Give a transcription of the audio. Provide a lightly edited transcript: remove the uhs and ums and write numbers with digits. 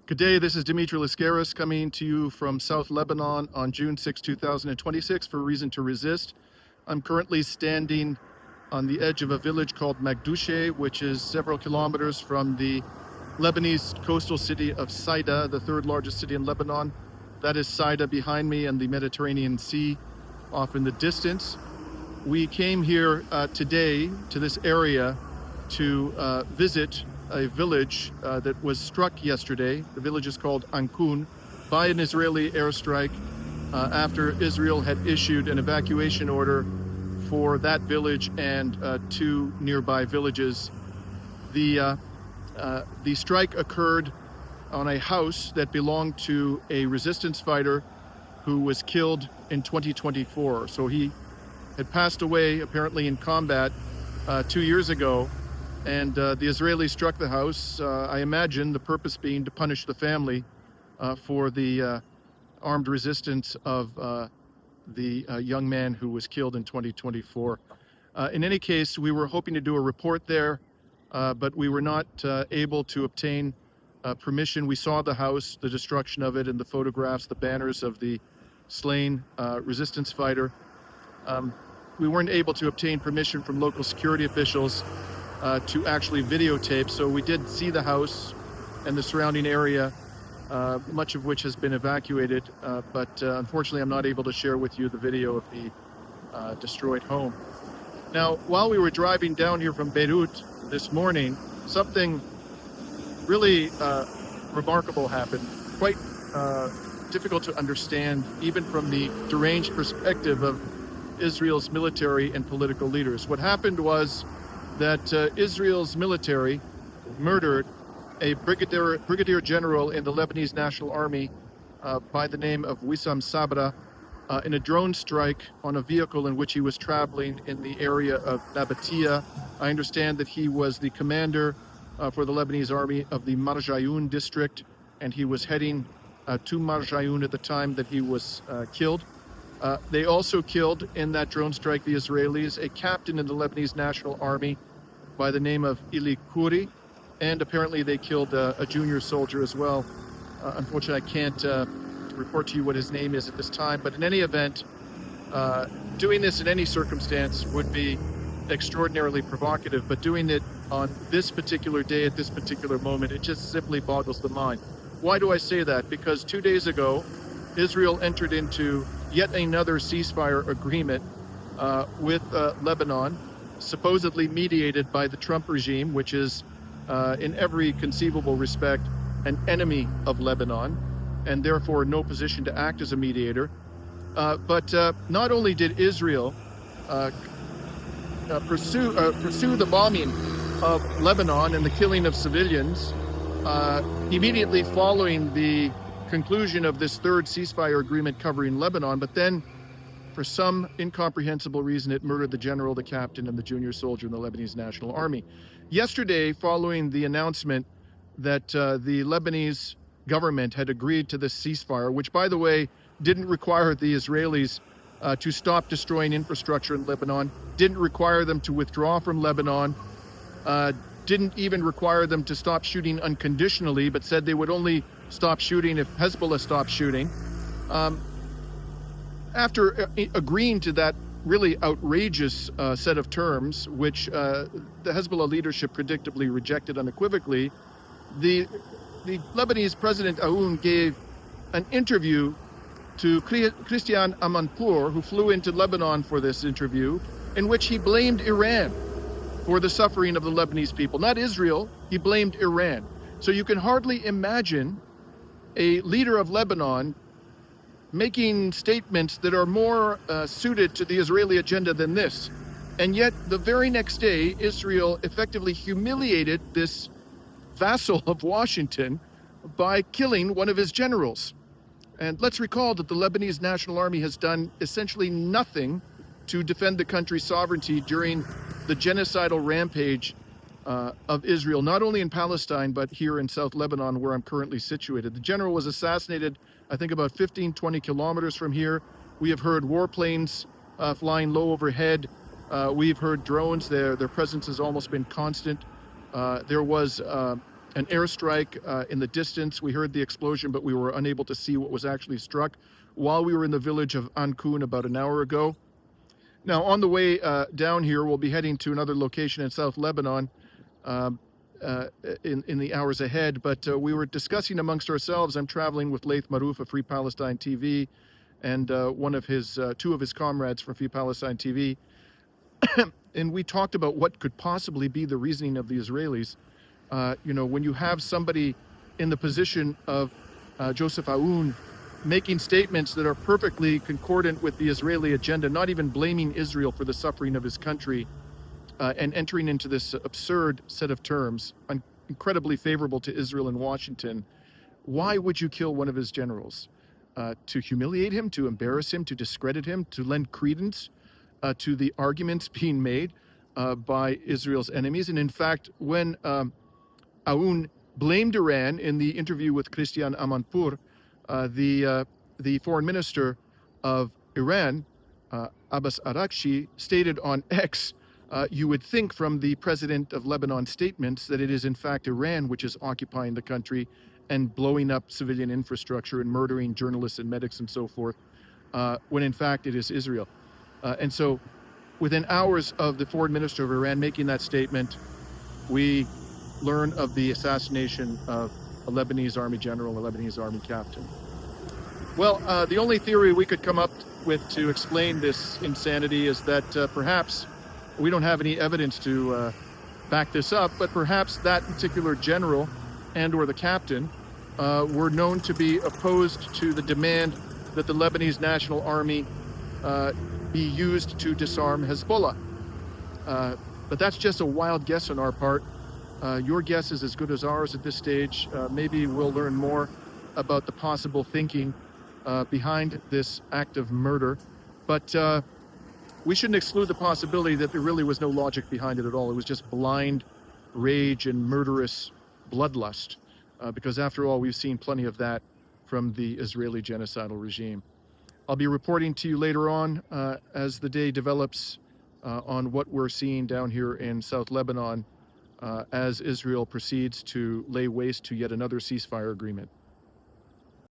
Good day, this is Dimitri Lascaris coming to you from South Lebanon on June 6, 2026 for Reason to Resist. I'm currently standing on the edge of a village called Magdouche, which is several kilometers from the Lebanese coastal city of Saida, the third largest city in Lebanon. That is Saida behind me and the Mediterranean Sea off in the distance. We came here today to this area to visit a village that was struck yesterday. The village is called Ankun by an Israeli airstrike after Israel had issued an evacuation order for that village and two nearby villages. The strike occurred on a house that belonged to a resistance fighter who was killed in 2024. So he had passed away apparently in combat 2 years ago. And the Israelis struck the house, I imagine the purpose being to punish the family for the armed resistance of the young man who was killed in 2024. In any case, we were hoping to do a report there, but we were not able to obtain permission. We saw the house, the destruction of it, and the photographs, the banners of the slain resistance fighter. We weren't able to obtain permission from local security officials to actually videotape. So we did see the house and the surrounding area, much of which has been evacuated, but unfortunately I'm not able to share with you the video of the destroyed home. Now, while we were driving down here from Beirut this morning, something really remarkable happened, quite difficult to understand even from the deranged perspective of Israel's military and political leaders. What happened was that Israel's military murdered a Brigadier-General in the Lebanese National Army by the name of Wissam Sabra in a drone strike on a vehicle in which he was traveling in the area of Nabatea. I understand that he was the commander for the Lebanese Army of the Marjayoun district, and he was heading to Marjayoun at the time that he was killed. They also killed in that drone strike, the Israelis, a captain in the Lebanese National Army by the name of Elie Khoury, and apparently they killed a junior soldier as well. Unfortunately, I can't report to you what his name is at this time, but in any event, doing this in any circumstance would be extraordinarily provocative, but doing it on this particular day at this particular moment, it just simply boggles the mind. Why do I say that? Because 2 days ago, Israel entered into yet another ceasefire agreement with Lebanon, supposedly mediated by the Trump regime, which is in every conceivable respect an enemy of Lebanon and therefore in no position to act as a mediator. But not only did Israel pursue the bombing of Lebanon and the killing of civilians immediately following the conclusion of this third ceasefire agreement covering Lebanon, but then for some incomprehensible reason it murdered the general, the captain, and the junior soldier in the Lebanese National Army. Yesterday, following the announcement that the Lebanese government had agreed to this ceasefire, which by the way didn't require the Israelis to stop destroying infrastructure in Lebanon, didn't require them to withdraw from Lebanon, didn't even require them to stop shooting unconditionally, but said they would only stop shooting if Hezbollah stopped shooting. After agreeing to that really outrageous set of terms, which the Hezbollah leadership predictably rejected unequivocally, the Lebanese President Aoun gave an interview to Christian Amanpour, who flew into Lebanon for this interview, in which he blamed Iran for the suffering of the Lebanese people. Not Israel, he blamed Iran. So you can hardly imagine a leader of Lebanon making statements that are more suited to the Israeli agenda than this. And yet, the very next day, Israel effectively humiliated this vassal of Washington by killing one of his generals. And let's recall that the Lebanese National Army has done essentially nothing to defend the country's sovereignty during the genocidal rampage of Israel, not only in Palestine, but here in South Lebanon, where I'm currently situated. The general was assassinated, I think, about 15, 20 kilometers from here. We have heard warplanes flying low overhead. We've heard drones. Their presence has almost been constant. There was an airstrike in the distance. We heard the explosion, but we were unable to see what was actually struck while we were in the village of Ankun about an hour ago. Now, on the way down here, we'll be heading to another location in South Lebanon in the hours ahead. But we were discussing amongst ourselves. I'm traveling with Laith Marouf of Free Palestine TV and two of his comrades from Free Palestine TV. And we talked about what could possibly be the reasoning of the Israelis. When you have somebody in the position of Joseph Aoun making statements that are perfectly concordant with the Israeli agenda, not even blaming Israel for the suffering of his country, and entering into this absurd set of terms, incredibly favorable to Israel and Washington, why would you kill one of his generals? To humiliate him, to embarrass him, to discredit him, to lend credence to the arguments being made by Israel's enemies. And in fact, when Aoun blamed Iran in the interview with Christian Amanpour, the foreign minister of Iran, Abbas Araghchi, stated on X, you would think from the president of Lebanon's statements that it is in fact Iran which is occupying the country and blowing up civilian infrastructure and murdering journalists and medics and so forth, when in fact it is Israel. And so within hours of the foreign minister of Iran making that statement, we learn of the assassination of a Lebanese army general, a Lebanese army captain. Well, the only theory we could come up with to explain this insanity is that perhaps we don't have any evidence to back this up, but perhaps that particular general and or the captain were known to be opposed to the demand that the Lebanese National Army be used to disarm Hezbollah. But that's just a wild guess on our part. Your guess is as good as ours at this stage. Maybe we'll learn more about the possible thinking behind this act of murder. But we shouldn't exclude the possibility that there really was no logic behind it at all. It was just blind rage and murderous bloodlust. Because after all, we've seen plenty of that from the Israeli genocidal regime. I'll be reporting to you later on as the day develops on what we're seeing down here in South Lebanon as Israel proceeds to lay waste to yet another ceasefire agreement.